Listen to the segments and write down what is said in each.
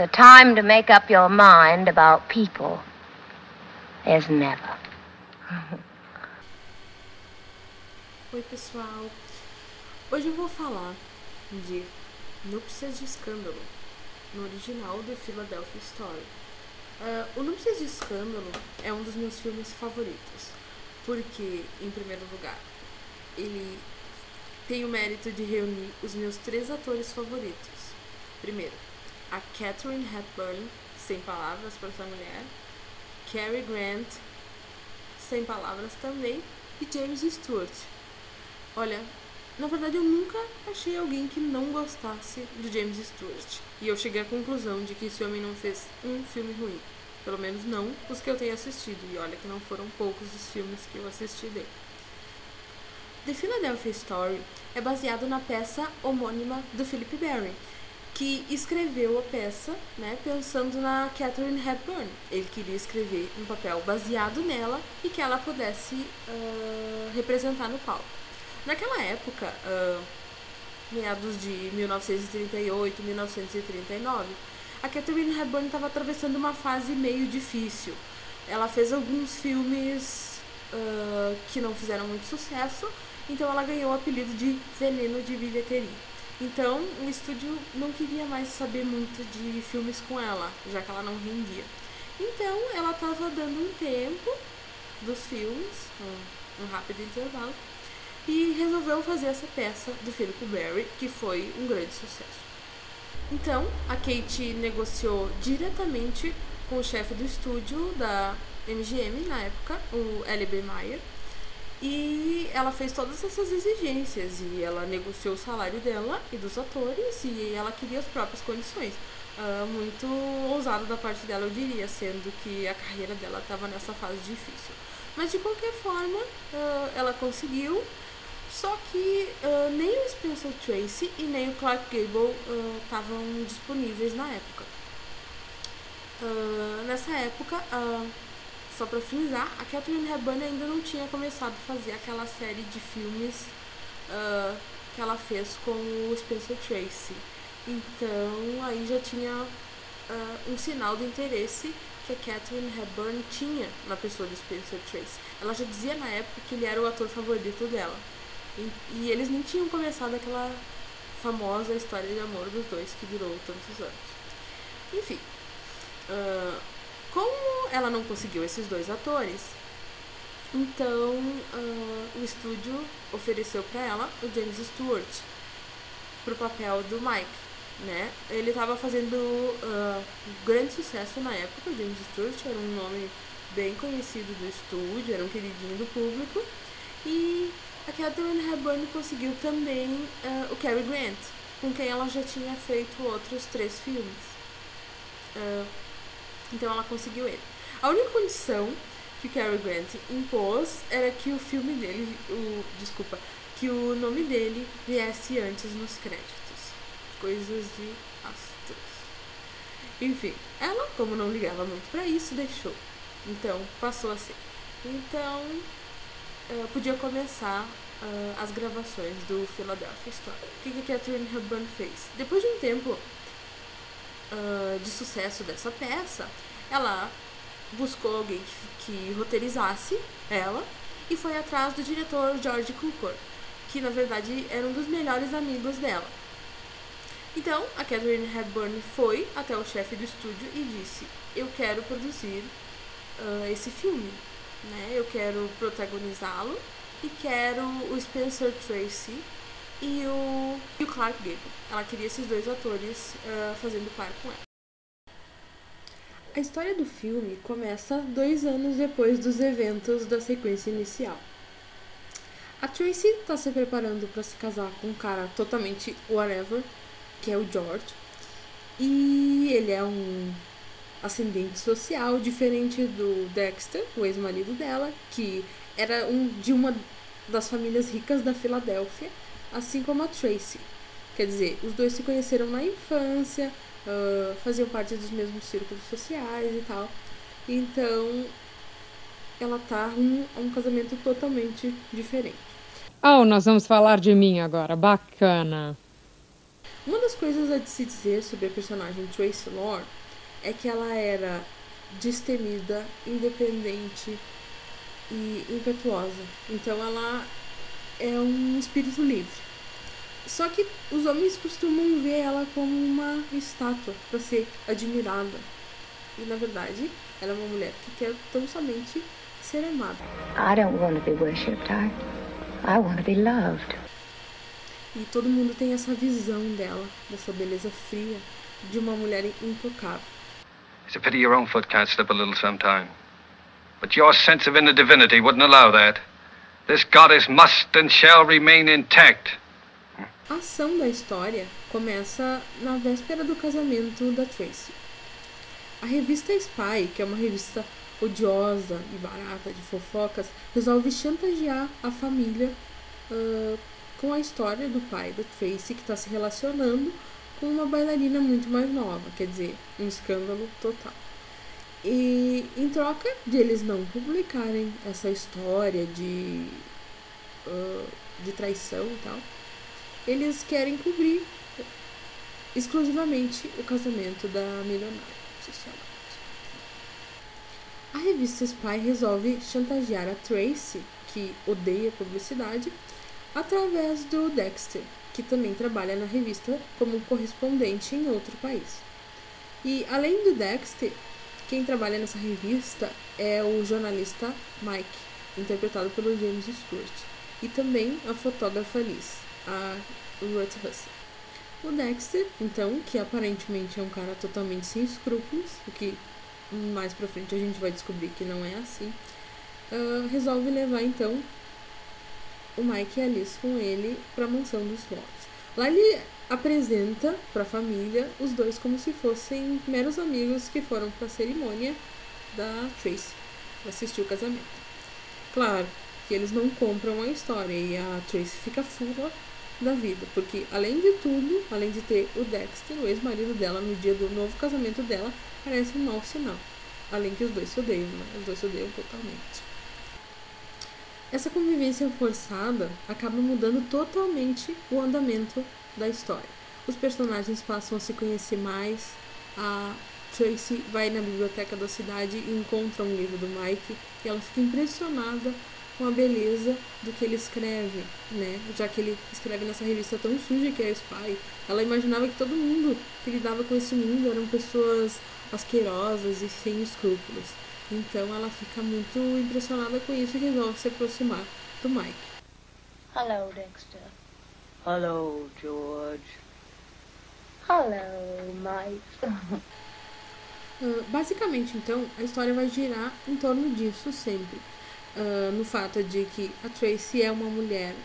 the time to make up your mind about people is never. Oi, pessoal. Hoje eu vou falar de Núpcias de Escândalo, no original The Philadelphia Story. O Núpcias de Escândalo é um dos meus filmes favoritos, porque, em primeiro lugar, ele tem o mérito de reunir os meus 3 atores favoritos. Primeiro, a Katharine Hepburn, sem palavras para essa mulher, Cary Grant, sem palavras também, e James Stewart. Olha, na verdade eu nunca achei alguém que não gostasse do James Stewart. E eu cheguei à conclusão de que esse homem não fez um filme ruim. Pelo menos não os que eu tenho assistido. E olha que não foram poucos os filmes que eu assisti dele. The Philadelphia Story é baseado na peça homônima do Philip Barry, que escreveu a peça, né, pensando na Katharine Hepburn. Ele queria escrever um papel baseado nela e que ela pudesse representar no palco. Naquela época, meados de 1938, 1939, a Katharine Hepburn estava atravessando uma fase meio difícil. Ela fez alguns filmes que não fizeram muito sucesso, então ela ganhou o apelido de Veneno de Bilheteria. Então o estúdio não queria mais saber muito de filmes com ela, já que ela não rendia. Então ela estava dando um tempo dos filmes, um rápido intervalo, e resolveu fazer essa peça do Philip Barry, que foi um grande sucesso. Então, a Kate negociou diretamente com o chefe do estúdio da MGM na época, o L.B. Mayer, e ela fez todas essas exigências, e ela negociou o salário dela e dos atores, e ela queria as próprias condições. Muito ousado da parte dela, eu diria, sendo que a carreira dela estava nessa fase difícil. Mas, de qualquer forma, ela conseguiu. Só que nem o Spencer Tracy e nem o Clark Gable estavam disponíveis na época. Nessa época, só para frisar, a Katharine Hepburn ainda não tinha começado a fazer aquela série de filmes que ela fez com o Spencer Tracy. Então aí já tinha um sinal do interesse que a Katharine Hepburn tinha na pessoa do Spencer Tracy. Ela já dizia na época que ele era o ator favorito dela. E eles nem tinham começado aquela famosa história de amor dos dois que durou tantos anos. Enfim, como ela não conseguiu esses 2 atores, então o estúdio ofereceu para ela o James Stewart pro papel do Mike, né? Ele estava fazendo grande sucesso na época. O James Stewart era um nome bem conhecido do estúdio, era um queridinho do público, e a Katharine Hepburn conseguiu também o Cary Grant, com quem ela já tinha feito outros 3 filmes. Então ela conseguiu ele. A única condição que o Cary Grant impôs era que o filme dele, que o nome dele viesse antes nos créditos. Coisas de astros. Enfim, ela, como não ligava muito pra isso, deixou. Então, passou a ser. Então, podia começar as gravações do Philadelphia Story. O que a Katharine Hepburn fez? Depois de um tempo de sucesso dessa peça, ela buscou alguém que roteirizasse ela e foi atrás do diretor George Cukor, que na verdade era um dos melhores amigos dela. Então, a Katharine Hepburn foi até o chefe do estúdio e disse: eu quero produzir esse filme, né? Eu quero protagonizá-lo e quero o Spencer Tracy e o Clark Gable. Ela queria esses 2 atores fazendo par com ela. A história do filme começa 2 anos depois dos eventos da sequência inicial. A Tracy está se preparando para se casar com um cara totalmente whatever, que é o George, e ele é um ascendente social diferente do Dexter, o ex-marido dela, que era de uma das famílias ricas da Filadélfia, assim como a Tracy. Quer dizer, os 2 se conheceram na infância, faziam parte dos mesmos círculos sociais e tal. Então, ela tá um casamento totalmente diferente. Oh, nós vamos falar de mim agora. Bacana. Uma das coisas a de se dizer sobre a personagem Tracy Lord é que ela era destemida, independente e impetuosa. Então ela é um espírito livre. Só que os homens costumam ver ela como uma estátua para ser admirada. E na verdade, ela é uma mulher que quer tão somente ser amada. I don't want to be worshipped. I want to be loved. E todo mundo tem essa visão dela, dessa beleza fria, de uma mulher intocável. It's a pity your own foot can't slip a little sometime. But your sense of inner divinity wouldn't allow that. This goddess must and shall remain intact. A ação da história começa na véspera do casamento da Tracy. A revista Spy, que é uma revista odiosa e barata de fofocas, resolve chantagear a família com a história do pai da Tracy, que está se relacionando com uma bailarina muito mais nova, quer dizer, um escândalo total. E em troca de eles não publicarem essa história de traição e tal, eles querem cobrir exclusivamente o casamento da milionária socialite. A revista Spy resolve chantagear a Tracy, que odeia publicidade, através do Dexter, que também trabalha na revista como correspondente em outro país. E além do Dexter, quem trabalha nessa revista é o jornalista Mike, interpretado pelo James Stewart, e também a fotógrafa Liz, a Ruth Russell. O Dexter, então, que aparentemente é um cara totalmente sem escrúpulos, o que mais pra frente a gente vai descobrir que não é assim, resolve levar então o Mike e a Liz com ele pra mansão dos Lords. Lá ele apresenta pra família os dois como se fossem meros amigos que foram pra cerimônia da Tracy, pra assistir o casamento. Claro que eles não compram a história e a Tracy fica fula da vida, porque além de tudo, além de ter o Dexter, o ex-marido dela, no dia do novo casamento dela, parece um mau sinal. Além que os dois se odeiam, né? Os dois se odeiam totalmente. Essa convivência forçada acaba mudando totalmente o andamento da história. Os personagens passam a se conhecer mais, a Tracy vai na biblioteca da cidade e encontra um livro do Mike e ela fica impressionada com a beleza do que ele escreve, né? Já que ele escreve nessa revista tão suja que é a Spy. Ela imaginava que todo mundo que lidava com esse mundo eram pessoas asquerosas e sem escrúpulos. Então ela fica muito impressionada com isso e resolve se aproximar do Mike. Hello, Dexter. Hello, George. Hello, Mike. Basicamente, então, a história vai girar em torno disso sempre. No fato de que a Tracy é uma mulher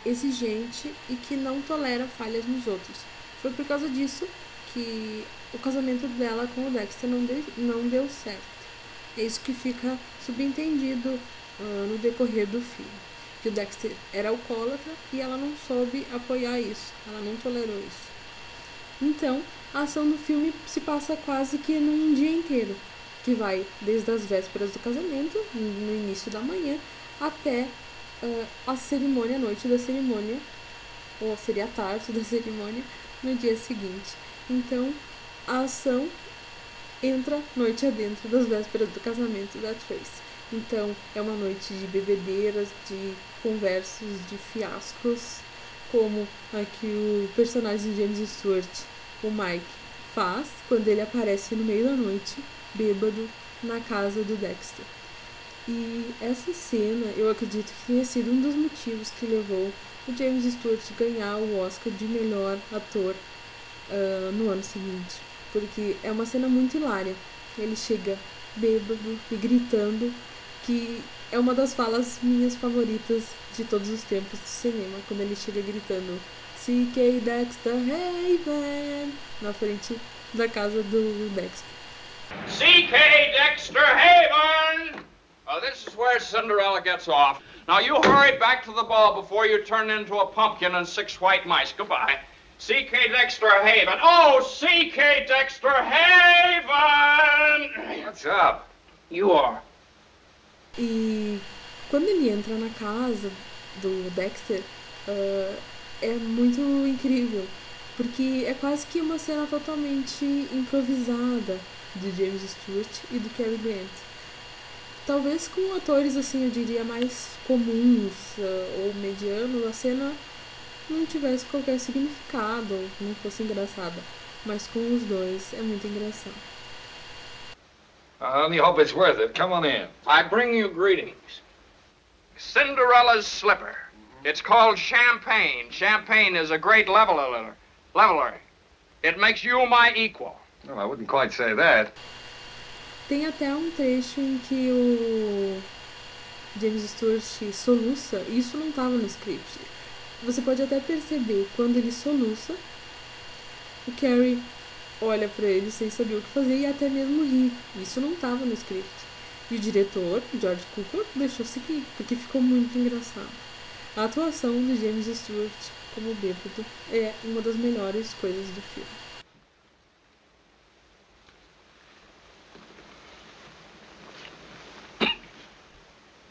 exigente e que não tolera falhas nos outros. Foi por causa disso que o casamento dela com o Dexter não deu certo. É isso que fica subentendido no decorrer do filme. Que o Dexter era alcoólatra e ela não soube apoiar isso, ela não tolerou isso. Então, a ação do filme se passa quase que num dia inteiro, que vai desde as vésperas do casamento, no início da manhã, até a cerimônia, a noite da cerimônia, ou seria a tarde da cerimônia, no dia seguinte. Então, a ação entra noite adentro das vésperas do casamento da Tracy. Então, é uma noite de bebedeiras, de conversas, de fiascos, como a que o personagem de James Stewart, o Mike, faz quando ele aparece no meio da noite, bêbado, na casa do Dexter. E essa cena, eu acredito que tenha sido um dos motivos que levou o James Stewart a ganhar o Oscar de melhor ator no ano seguinte. Porque é uma cena muito hilária. Ele chega bêbado e gritando, que é uma das falas minhas favoritas de todos os tempos do cinema, quando ele chega gritando C.K. Dexter Haven na frente da casa do Dexter. C.K. Dexter Haven! This is where Cinderella gets off. Now you hurry back to the ball before you turn into a pumpkin and 6 white mice. Goodbye. C.K. Dexter Haven. Oh, C.K. Dexter Haven! What's up? You are. E quando ele entra na casa do Dexter, é muito incrível, porque é quase que uma cena totalmente improvisada do James Stewart e do Cary Grant. Talvez com atores, assim, eu diria, mais comuns ou medianos, a cena não tivesse qualquer significado, ou não fosse engraçada. Mas com os dois é muito engraçado. I only hope it's worth it. Come on in. I bring you greetings. Cinderella's slipper. It's called champagne. Champagne is a great leveler. It makes you my equal. Well, I wouldn't quite say that. Tem até um trecho em que o James Stewart soluça, e isso não estava no script. Você pode até perceber, quando ele soluça, o Cary olha pra ele sem saber o que fazer e até mesmo ri. Isso não estava no script. E o diretor, George Cukor, deixou seguir, porque ficou muito engraçado. A atuação do James Stewart como bêbado é uma das melhores coisas do filme.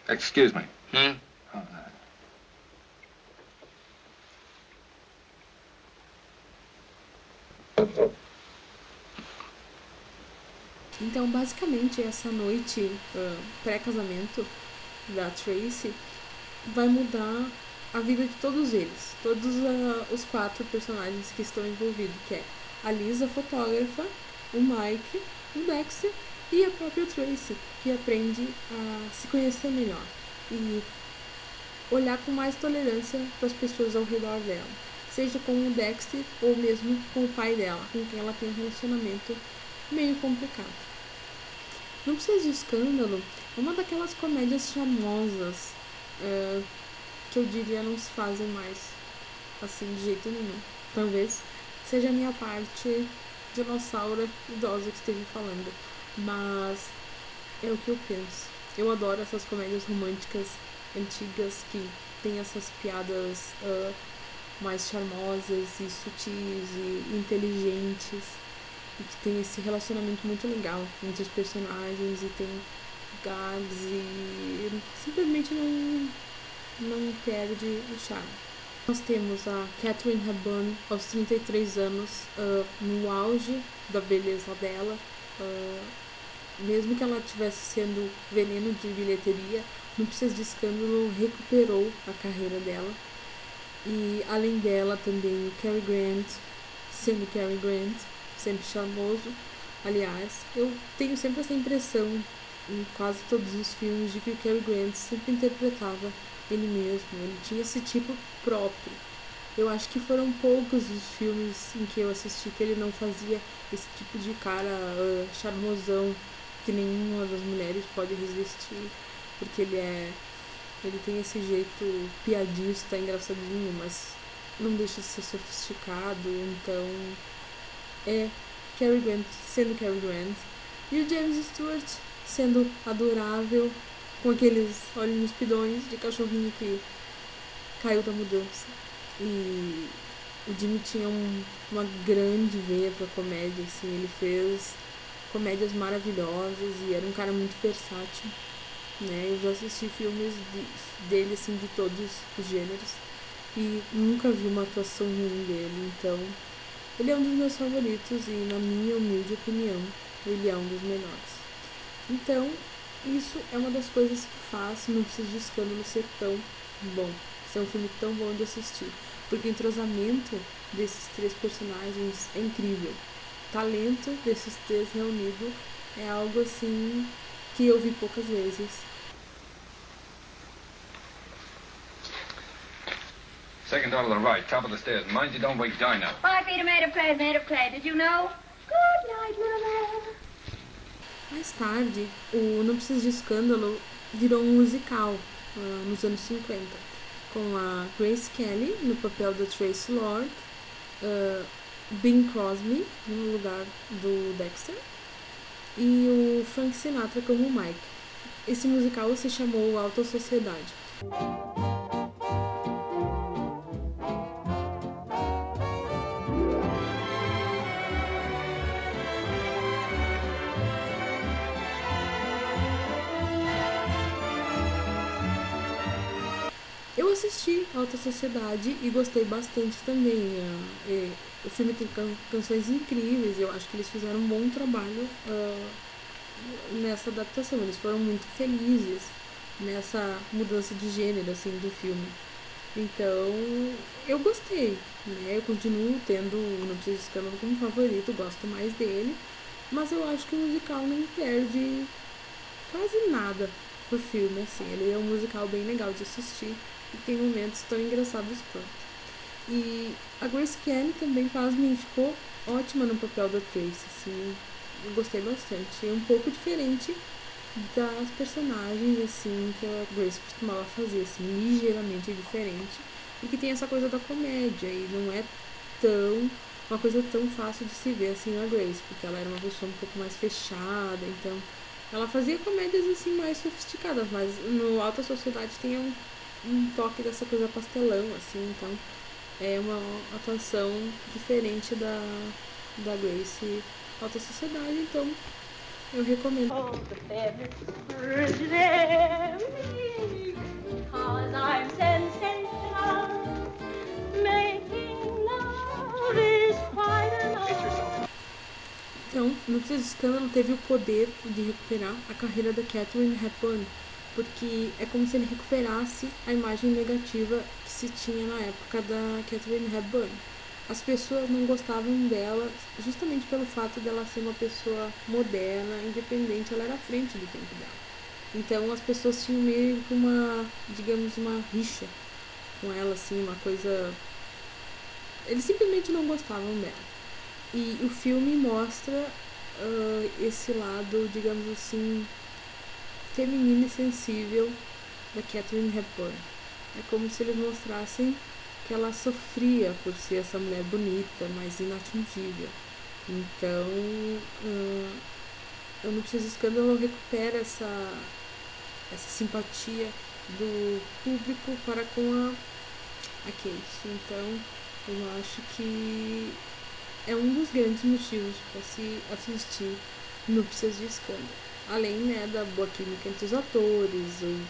Excuse me. Então, basicamente, essa noite pré-casamento da Tracy vai mudar a vida de todos eles. Todos os 4 personagens que estão envolvidos, que é a Lisa, a fotógrafa, o Mike, o Dexter e a própria Tracy, que aprende a se conhecer melhor e olhar com mais tolerância para as pessoas ao redor dela, seja com o Dexter ou mesmo com o pai dela, com quem ela tem um relacionamento meio complicado. Não Precisa de Escândalo é uma daquelas comédias famosas que eu diria não se fazem mais assim de jeito nenhum. Talvez seja a minha parte dinossauro idosa que esteja falando, mas é o que eu penso. Eu adoro essas comédias românticas antigas que tem essas piadas mais charmosas e sutis e inteligentes, e que tem esse relacionamento muito legal entre os personagens e tem gags e simplesmente não perde o charme. Nós temos a Katharine Hepburn aos 33 anos, no auge da beleza dela, mesmo que ela estivesse sendo veneno de bilheteria, Não Precisa de Escândalo recuperou a carreira dela. E além dela também o Cary Grant, sendo Cary Grant, sempre charmoso. Aliás, eu tenho sempre essa impressão em quase todos os filmes de que o Cary Grant sempre interpretava ele mesmo, ele tinha esse tipo próprio. Eu acho que foram poucos os filmes em que eu assisti que ele não fazia esse tipo de cara charmosão que nenhuma das mulheres pode resistir, porque ele tem esse jeito piadista, engraçadinho, mas não deixa de ser sofisticado. Então é Cary Grant sendo Cary Grant e o James Stewart sendo adorável, com aqueles olhinhos pidões de cachorrinho que caiu da mudança. E o Jimmy tinha uma grande veia pra comédia, assim, ele fez comédias maravilhosas e era um cara muito versátil, né? Eu já assisti filmes dele, assim, de todos os gêneros e nunca vi uma atuação ruim dele. Então ele é um dos meus favoritos e, na minha humilde opinião, ele é um dos melhores. Então isso é uma das coisas que faz Não Precisa de Escândalo ser tão bom, ser um filme tão bom de assistir, porque o entrosamento desses 3 personagens é incrível. O talento desses 3 reunidos é algo assim que eu vi poucas vezes. Second door to the right, top of the stairs. Mind you don't wake Dinah. 5 feet are made of clay. Did you know? Good night, little man. Mais tarde, o Não Precisa de Escândalo virou um musical nos anos 50, com a Grace Kelly no papel da Tracy Lord, Bing Crosby no lugar do Dexter e o Frank Sinatra como Mike. Esse musical se chamou Alta Sociedade. Eu assisti Alta Sociedade e gostei bastante também. O filme tem canções incríveis, eu acho que eles fizeram um bom trabalho nessa adaptação. Eles foram muito felizes nessa mudança de gênero, assim, do filme. Então, eu gostei, né? Eu continuo tendo o Não Precisa de Escândalo como favorito, gosto mais dele, mas eu acho que o musical não perde quase nada pro filme, assim. Ele é um musical bem legal de assistir e tem momentos tão engraçados quanto. E a Grace Kelly também, pasmem, ficou ótima no papel da Tracy, assim. Eu gostei bastante. É um pouco diferente das personagens, assim, que a Grace costumava fazer, assim, ligeiramente diferente. E que tem essa coisa da comédia, e não é uma coisa tão fácil de se ver, assim, na Grace, porque ela era uma pessoa um pouco mais fechada, então ela fazia comédias, assim, mais sofisticadas, mas no Alta Sociedade tem um toque dessa coisa pastelão, assim, então é uma atuação diferente da Grace Alta Sociedade, então eu recomendo. Oh, the fairest virgin ever, because I'm sensational. Making love is quite enough. Então, Não Precisa de Escândalo teve o poder de recuperar a carreira da Katharine Hepburn, porque é como se ele recuperasse a imagem negativa que se tinha na época da Katharine Hepburn. As pessoas não gostavam dela justamente pelo fato dela ser uma pessoa moderna, independente, ela era à frente do tempo dela. Então as pessoas tinham meio que uma rixa com ela, assim, uma coisa... Eles simplesmente não gostavam dela. E o filme mostra esse lado, digamos assim, feminino e sensível da Katharine Hepburn. É como se eles mostrassem que ela sofria por ser essa mulher bonita, mas inatingível. Então, Eu Não Preciso de Escândalo recupera essa simpatia do público para com a Kate. Então, eu acho que é um dos grandes motivos para se assistir Não Precisa de Escândalo. Além, né, da boa química entre os atores, o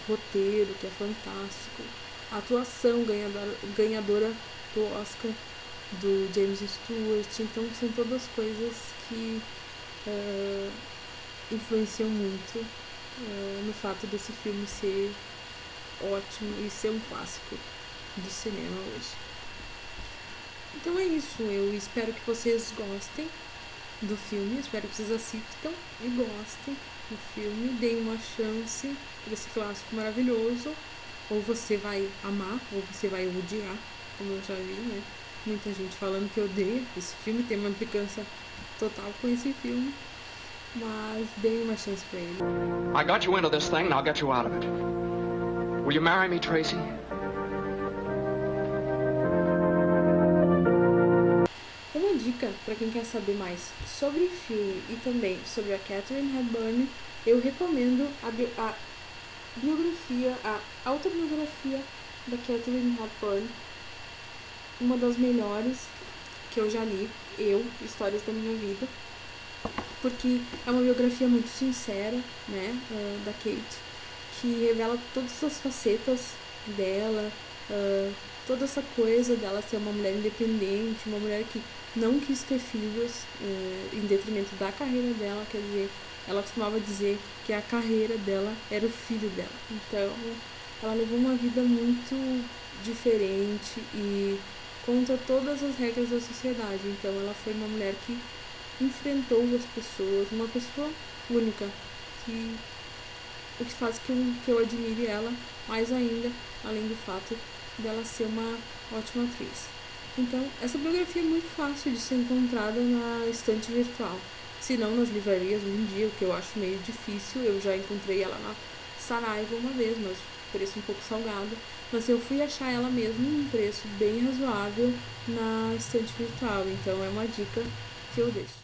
roteiro, que é fantástico, a atuação ganhadora do Oscar do James Stewart. Então são todas coisas que influenciam muito no fato desse filme ser ótimo e ser um clássico do cinema hoje. Então é isso, eu espero que vocês gostem do filme, espero que vocês assistam e gostem do filme, deem uma chance para esse clássico maravilhoso. Ou você vai amar, ou você vai odiar, como eu já vi, né? Muita gente falando que odeia esse filme, tem uma implicância total com esse filme, mas dê uma chance pra ele. I got you into this thing, and I'll get you out of it. Will you marry me, Tracy? Uma dica para quem quer saber mais sobre o filme e também sobre a Katharine Hepburn, eu recomendo a autobiografia da Katharine Hepburn, uma das melhores que eu já li, Histórias da Minha Vida, porque é uma biografia muito sincera, né, da Kate, que revela todas as facetas dela, toda essa coisa dela ser uma mulher independente, uma mulher que não quis ter filhos em detrimento da carreira dela, quer dizer, ela costumava dizer que a carreira dela era o filho dela. Então, ela levou uma vida muito diferente e contra todas as regras da sociedade. Então, ela foi uma mulher que enfrentou as pessoas, uma pessoa única, o que faz que eu admire ela mais ainda, além do fato dela ser uma ótima atriz. Então, essa biografia é muito fácil de ser encontrada na estante virtual. Se não nas livrarias hoje em dia, o que eu acho meio difícil. Eu já encontrei ela na Saraiva uma vez, mas preço um pouco salgado. Mas eu fui achar ela mesmo em um preço bem razoável na estante virtual. Então é uma dica que eu deixo.